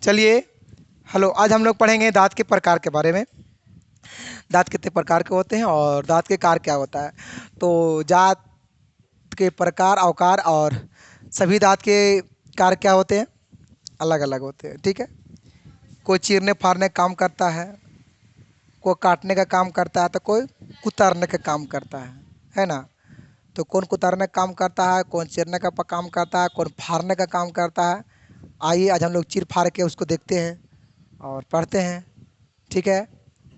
चलिए हेलो, आज हम लोग पढ़ेंगे दांत के प्रकार के बारे में। दांत कितने प्रकार के होते हैं और दांत के कार क्या होता है। तो दांत के प्रकार, आकार और सभी दांत के कार क्या होते हैं, अलग अलग होते हैं। ठीक है, कोई चीरने फाड़ने का काम करता है, कोई काटने का काम करता है, तो कोई कुतरने का काम करता है ना। तो कौन कुतरने का काम करता है, कौन चीरने का काम करता है, कौन फाड़ने का काम करता है। आइए आज हम लोग चीर फाड़ के उसको देखते हैं और पढ़ते हैं। ठीक है,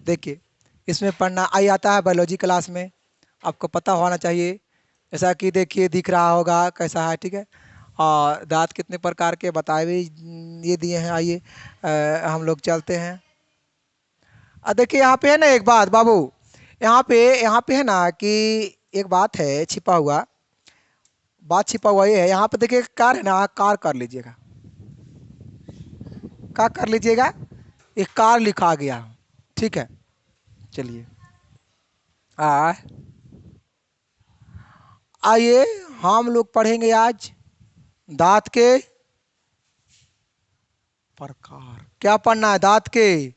देखिए इसमें पढ़ना आई आता है बायोलॉजी क्लास में, आपको पता होना चाहिए। जैसा कि देखिए दिख रहा होगा कैसा है। ठीक है, और दांत कितने प्रकार के बताए भी ये दिए हैं। आइए हम लोग चलते हैं। देखिए यहाँ पे है ना एक बात बाबू, यहाँ पे है ना कि एक बात है छिपा हुआ, बात छिपा हुआ ये है। यहाँ पे देखिए कार है ना, कार कर लीजिएगा, क्या कर लीजिएगा, एक कार लिखा गया। ठीक है, चलिए आइए हम लोग पढ़ेंगे आज दांत के प्रकार। क्या पढ़ना है, दांत के।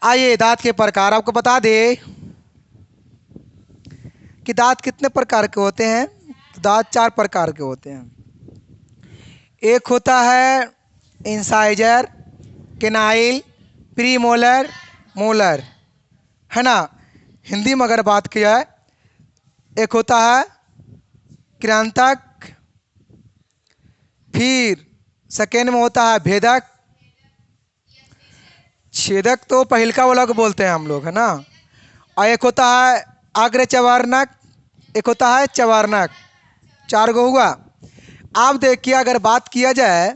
आइए दांत के प्रकार आपको बता दे कि दांत कितने प्रकार के होते हैं। दांत 4 प्रकार के होते हैं। एक होता है इंसाइजर, केनाइल, प्रीमोलर, मोलर, है ना। हिंदी में अगर बात किया है, एक होता है कृंतक, फिर सेकेंड में होता है भेदक, छेदक तो पहिलका वाला को बोलते हैं हम लोग, है ना। और एक होता है अग्र चवार्णक, एक होता है चवार्णक। 4 गो हुआ। आप देखिए अगर बात किया जाए,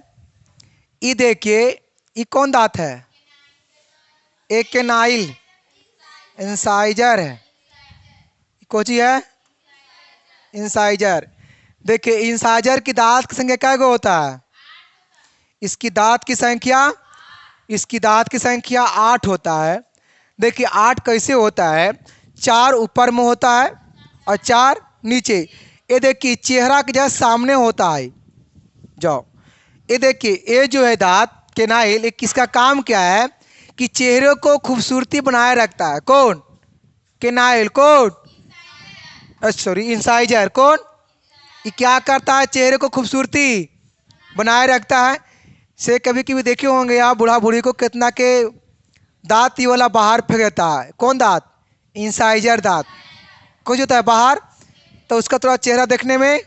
ये देखिए ये कौन दांत है, एक केनाइल, इंसाइजर है, कोची है इंसाइजर। देखिए इंसाइजर की दांत की संख्या क्या गो होता है, इसकी दांत की संख्या, इसकी दांत की संख्या 8 होता है। देखिए 8 कैसे होता है, 4 ऊपर में होता है और 4 नीचे। ये देखिए चेहरा के जैसे सामने होता है। जाओ ये देखिए, ये जो है दांत केनाइल, ये किसका काम क्या है कि चेहरे को खूबसूरती बनाए रखता है। कौन, केनाइल। कौन, सॉरी इंसाइजर। कौन, ये क्या करता है, चेहरे को खूबसूरती बनाए रखता है। से कभी कभी देखे होंगे आप बूढ़ा बूढ़ी को कितना के दांत ये वाला बाहर फेंक देता है। कौन दांत, इंसाइजर दांत। कुछ होता है बाहर, तो उसका थोड़ा चेहरा देखने में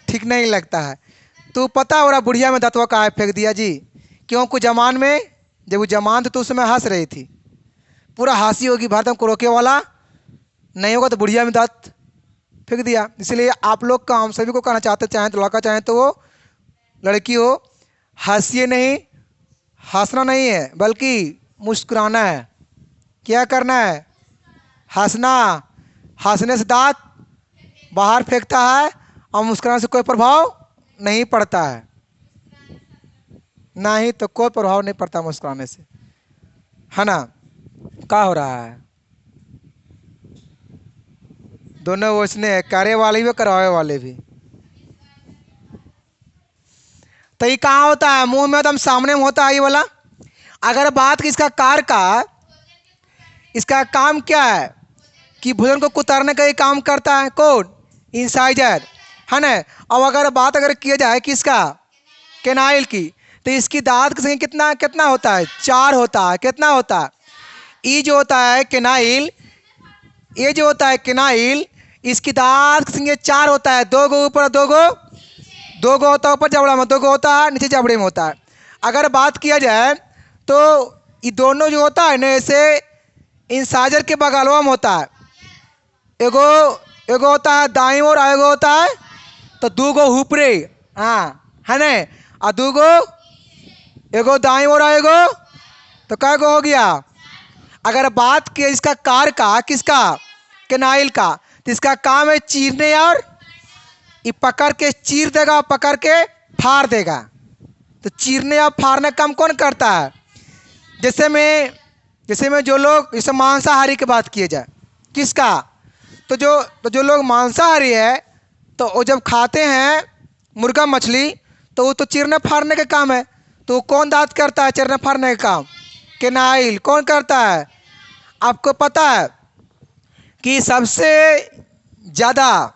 ठीक नहीं लगता है। तो पता हो रहा बुढ़िया में दांतवा का फेंक दिया जी। क्यों, कुछ जमान में जब वो जमान थे तो उस समय हंस रही थी, पूरा हंसी होगी भारत को रोके वाला नहीं होगा, तो बुढ़िया में दांत फेंक दिया। इसलिए आप लोग का हम सभी को कहना चाहते, चाहें तो लड़का चाहें तो वो लड़की हो, हंसिए नहीं, हंसना नहीं है बल्कि मुस्कुराना है। क्या करना है, हंसना। हंसने से दांत बाहर फेंकता है और मुस्कुराने से कोई प्रभाव नहीं पड़ता है। नहीं तो कोई प्रभाव नहीं पड़ता मुस्कुराने से, है ना। क्या हो रहा है, दोनों वैसने करे वाले भी करवाए वाले भी। तो ये कहाँ होता है, मुंह में एकदम सामने में होता है ये वाला। अगर बात की इसका कार का, इसका काम क्या है कि भोजन को कुतरने का ये काम करता है। कौन, इंसाइजर, है ना। अब अगर बात किया जाए किसका, केनाइल की, तो इसकी दांत की संख्या कितना कितना होता है, 4 होता है। कितना होता है, ये जो होता है केनाइल, ये जो होता है केनाइल, इसकी दांत की संख्या 4 होता है। 2 गो ऊपर, 2 गो होता है ऊपर जबड़ा में, 2 गो होता है नीचे जबड़े में होता है। अगर बात किया जाए तो ये दोनों जो होता है ना, ऐसे इंसाइजर के बगलवा में होता है। एगो एगो होता है दाईं ओर, एगो होता है तो 2 गो ऊपरे, हाँ है ना। और 2 गो, एगो दाईं ओर एगो, तो क्या गो हो गया। अगर बात की इसका कार का, किसका, केनाइल का, तो इसका काम है चीरने, और ये पकड़ के चीर देगा, पकड़ के फाड़ देगा। तो चीरने या फाड़ने का काम कौन करता है, जैसे में जो लोग, जैसे मांसाहारी की बात किए जाए, किसका, तो जो लोग मांसाहारी है, तो वो जब खाते हैं मुर्गा मछली, तो वो तो चीरने फाड़ने का काम है। तो कौन दांत करता है चीरने फाड़ने का काम? केनाइल। कौन करता है? आपको पता है कि सबसे ज़्यादा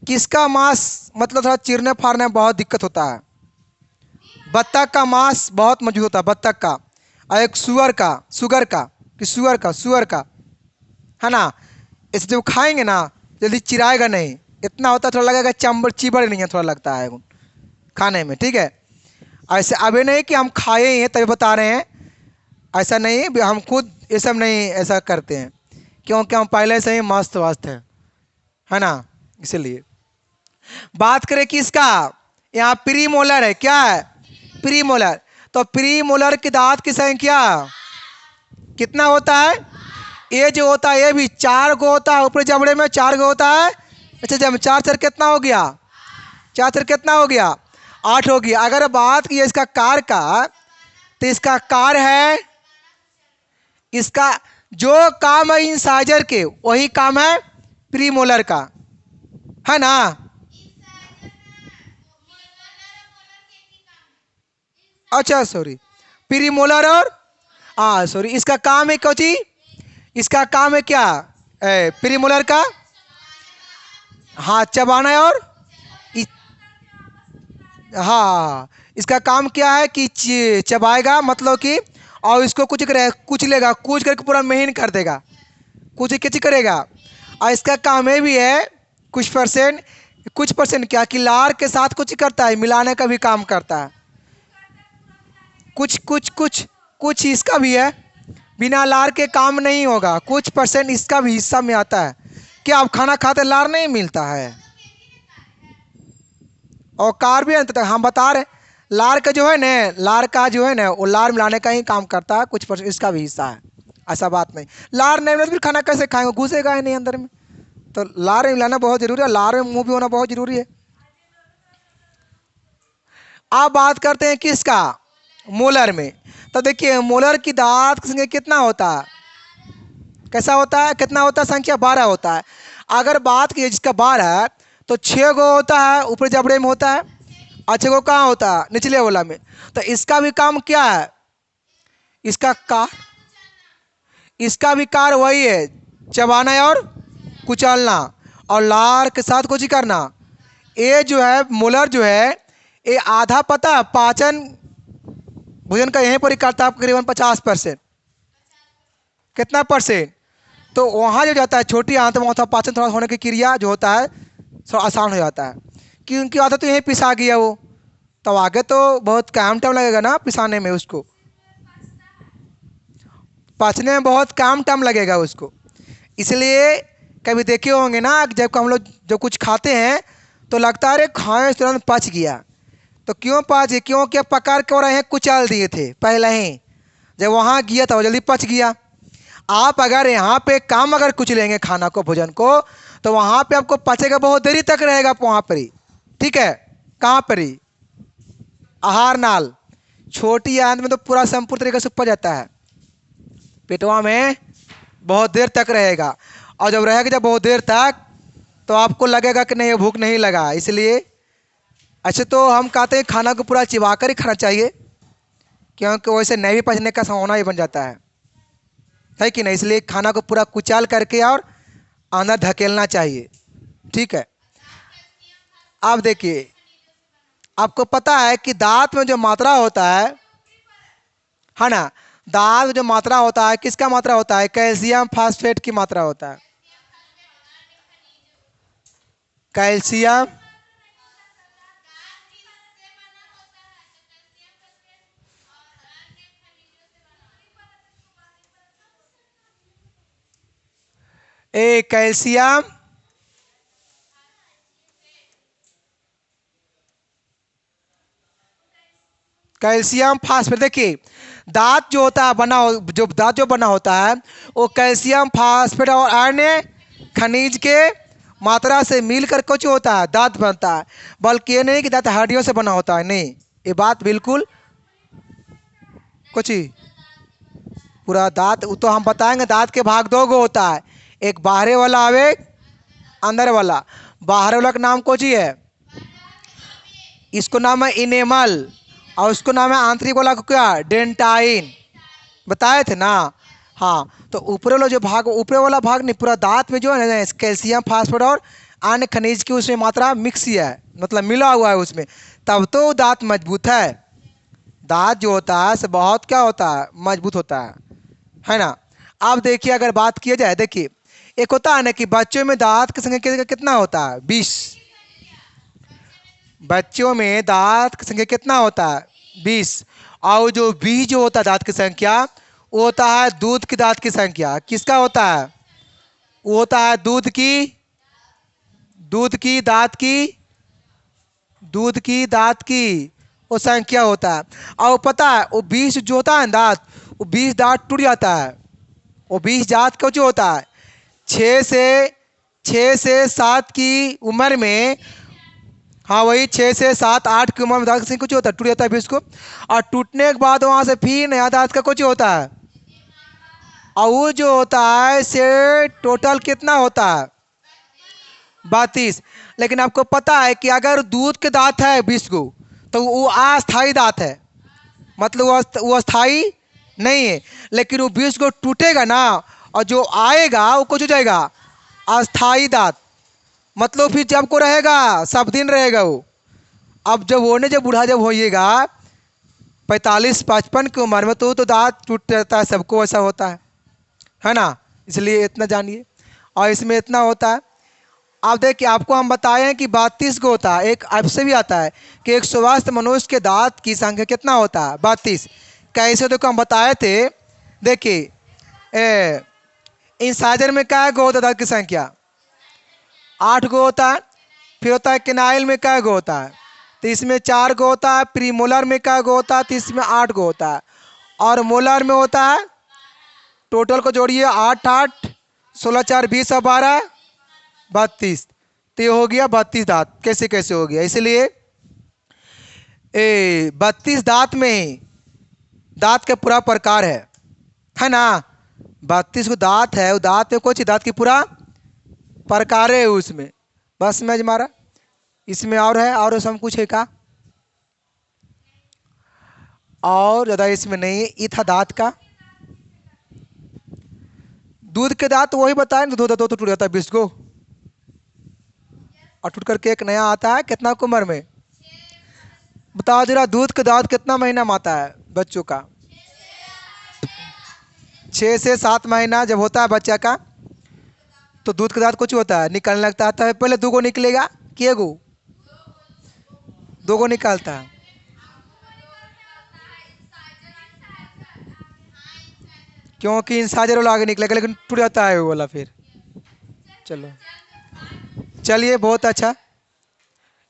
किसका मांस मतलब थोड़ा चीरने फाड़ने में बहुत दिक्कत होता है? बत्तख का मांस बहुत मजबूत होता है, बत्तख का। और एक सुअर का है ना। इसे जब खाएंगे ना जल्दी चिराएगा नहीं, इतना होता थोड़ा लगेगा चंबर चिबड़ नहीं है, थोड़ा लगता है खाने में, ठीक है। ऐसे अभी नहीं कि हम खाए ही हैं तभी बता रहे हैं, ऐसा नहीं, हम खुद ये सब नहीं ऐसा करते हैं, क्योंकि हम पहले से ही मस्त वस्त हैं, है ना। इसलिए बात करें किसका, यहाँ प्रीमोलर है, क्या है? प्रीमोलर। तो प्रीमोलर की दांत की संख्या कितना होता है? ये जो होता है ये भी 4 गो होता है, ऊपर जबड़े में 4 गो होता है। अच्छा जब 4 4 कितना हो गया? 4 4 कितना हो गया? 8 हो गया। अगर बात की इसका कार का, तो इसका कार है, इसका जो काम है इंसाइजर के वही काम है प्रीमोलर का, है ना। अच्छा सॉरी, प्रीमोलर और सॉरी, इसका काम है कोची, इसका काम है क्या प्रीमोलर का? हाँ चबाना है। और हाँ इसका काम क्या है कि चबाएगा, मतलब कि और इसको कुछ लेगा, कूच करके पूरा महीन कर देगा, कुछ करेगा। और इसका काम ये भी है कुछ परसेंट क्या कि लार के साथ कुछ करता है, मिलाने का भी काम करता है। कुछ इसका भी है, बिना लार के काम नहीं होगा, कुछ परसेंट इसका भी हिस्सा में आता है। क्या आप खाना खाते लार नहीं मिलता है? और कार भी अंत तक हम बता रहे, लार का जो है ना, लार का जो है ना वो लार मिलाने का ही काम करता है, कुछ परसेंट इसका भी हिस्सा है। ऐसा बात नहीं, लार नहीं मिला तो फिर खाना कैसे खाएंगे, घुसेगा ही नहीं अंदर में। तो लार मिलाना बहुत जरूरी है, लार में मुंह भी होना बहुत जरूरी है। आप बात करते हैं किसका? मोलर में। तो देखिए मोलर की दांत की संख्या कितना होता है, कैसा होता है, कितना होता है संख्या? 12 होता है। अगर बात की जिसका 12 है तो 6 गो होता है ऊपर जबड़े में होता है, और 6 गो कहाँ होता है? निचले वाला में। तो इसका भी काम क्या है? इसका भी कार वही है, चबाना और कुचलना और लार के साथ कुछ ही करना। ये जो है मोलर जो है ये आधा पता पाचन भोजन का यहीं पर ही करता है करीबन 50%। कितना परसेंट? तो वहाँ जो जाता है छोटी आंत में होता पाचन थोड़ा होने की क्रिया जो होता है थोड़ा आसान हो जाता है, क्योंकि आधा तो यहीं पिसा गया वो, तो आगे तो बहुत काम टाइम लगेगा ना पिसाने में, उसको पचने में बहुत काम टाइम लगेगा उसको। इसलिए कभी देखे होंगे ना जब हम लोग जब कुछ खाते हैं तो लगता है अरे खाए तुरंत पच गया, तो क्यों पच? क्योंकि पकड़ के और कुचल दिए थे पहले ही, जब वहाँ गया था वो जल्दी पच गया। आप अगर यहाँ पे काम अगर कुछ लेंगे खाना को भोजन को, तो वहाँ पे आपको पचेगा, बहुत देरी तक रहेगा वहाँ पर ही, ठीक है। कहाँ पर ही? आहार नाल, छोटी आंत में तो पूरा संपूर्ण तरीके से पच जाता है, पेटवा में बहुत देर तक रहेगा। और जब रहेगा जब बहुत देर तक तो आपको लगेगा कि नहीं भूख नहीं लगा। इसलिए अच्छा तो हम कहते हैं खाना को पूरा चिबा कर ही खाना चाहिए, क्योंकि वैसे नहीं भी पचने का संभावना ही बन जाता है कि नहीं। इसलिए खाना को पूरा कुचाल करके और अंदर धकेलना चाहिए, ठीक है। अब देखिए आपको पता है कि दांत में जो मात्रा होता है ना, दांत में जो मात्रा होता है किसका मात्रा होता है? कैल्शियम फास्फेट की मात्रा होता है। Calcium calcium calcium phosphate. देखिए दांत जो होता है दांत जो बना होता है वो कैल्शियम फास्फेट और अन्य खनिज के मात्रा से मिलकर कुछ होता है, दांत बनता है। बल्कि ये नहीं कि दांत हड्डियों से बना होता है, नहीं, ये बात बिल्कुल कुछ ही पूरा दांत वो तो हम बताएंगे। दांत के भाग 2 गो होता है, एक बाहरे वाला और एक अंदर वाला। बाहर वाला का नाम कुछ ही है इसको नाम है इनेमल और उसको नाम है आंतरिक वाला को क्या, डेंटाइन। बताए थे ना। हाँ, तो ऊपर वाला जो भाग, ऊपर वाला भाग नहीं, पूरा दांत में जो है ना कैल्शियम फास्फोरस और अन्य खनिज की उसमें मात्रा मिक्स ही है, मतलब मिला हुआ है उसमें, तब तो दांत मजबूत है। दांत जो होता है से बहुत क्या होता है, मजबूत होता है ना। अब देखिए अगर बात किया जाए, देखिए एक होता है ना कि बच्चों में दांत की संख्या कितना होता है, 20। बच्चों में दांत की संख्या कितना होता है, 20। और जो 20 जो होता है दांत की संख्या, वो होता है दूध की दांत की संख्या। किसका होता है, वो होता है दूध की, दूध की दांत की, दूध की दांत की वो संख्या होता है। और पता है वो 20 जो होता है दांत, वो 20 दांत टूट जाता है। वो 20 दांत का जो होता है 6 से 7 की उम्र में, हाँ वही 6 से 7 8 की उम्र में दांत का कुछ होता है, टूट जाता है 20 को। और टूटने के बाद वहां से फिर नया दांत का कुछ होता है। और वो जो होता है से टोटल कितना होता है, 32। लेकिन आपको पता है कि अगर दूध के दांत है 20 को, तो वो अस्थाई दांत है, मतलब वो अस्थाई नहीं है। लेकिन वो 20 को टूटेगा ना, और जो आएगा वो कुछ हो जाएगा अस्थाई दांत, मतलब फिर जब को रहेगा सब दिन रहेगा वो। अब जब होने, जब बूढ़ा जब होइएगा 45 55 की उम्र में, तो दांत टूट जाता है, सबको ऐसा होता है ना। इसलिए इतना जानिए। और इसमें इतना होता है। आप देखिए आपको हम बताए हैं कि 32 को होता है। एक आपसे भी आता है कि एक स्वस्थ मनुष्य के दांत की संख्या कितना होता है, 32। कैसे देखो हम बताए थे। देखिए इंसाइजर में क्या गो होता है दांत की संख्या, 8 गो होता है। फिर होता है केनाइल में क्या गो होता है, तो इसमें 4 गो होता है। प्रीमोलर में क्या गो होता है, तो इसमें 8 गो होता है। और मोलर में होता है, टोटल को जोड़िए 8 8 16 4 20 और 12 32। तो ये हो गया 32 दांत। कैसे कैसे हो गया, इसलिए 32 दांत में दांत का पूरा प्रकार है ना। 32 को दांत है, वो दांत में कुछ दांत की पूरा प्रकार है उसमें। बस समझ मारा। इसमें और है, और सब कुछ है का, और ज़्यादा इसमें नहीं है। ये था दांत का। दूध के दांत वही बताए ना, दूध तो टूट जाता है 20 को, और टूट करके एक नया आता है कितना उम्र में। बताओ जरा, दूध के दांत कितना महीना में आता है बच्चों का, 6 से 7 महीना जब होता है बच्चा का, तो दूध के दांत कुछ होता है निकलने लगता है। पहले 2 गो निकलेगा कि 1 गो, 2 गो निकालता है। क्योंकि इंसाइजर वाला आगे निकलेगा, लेकिन टूट जाता है वो वाला फिर। चलो चलिए, बहुत अच्छा।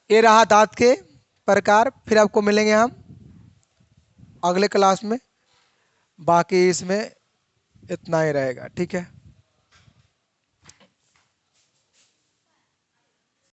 ये रहा दांत के प्रकार। फिर आपको मिलेंगे हम अगले क्लास में। बाकी इसमें इतना ही रहेगा, ठीक है।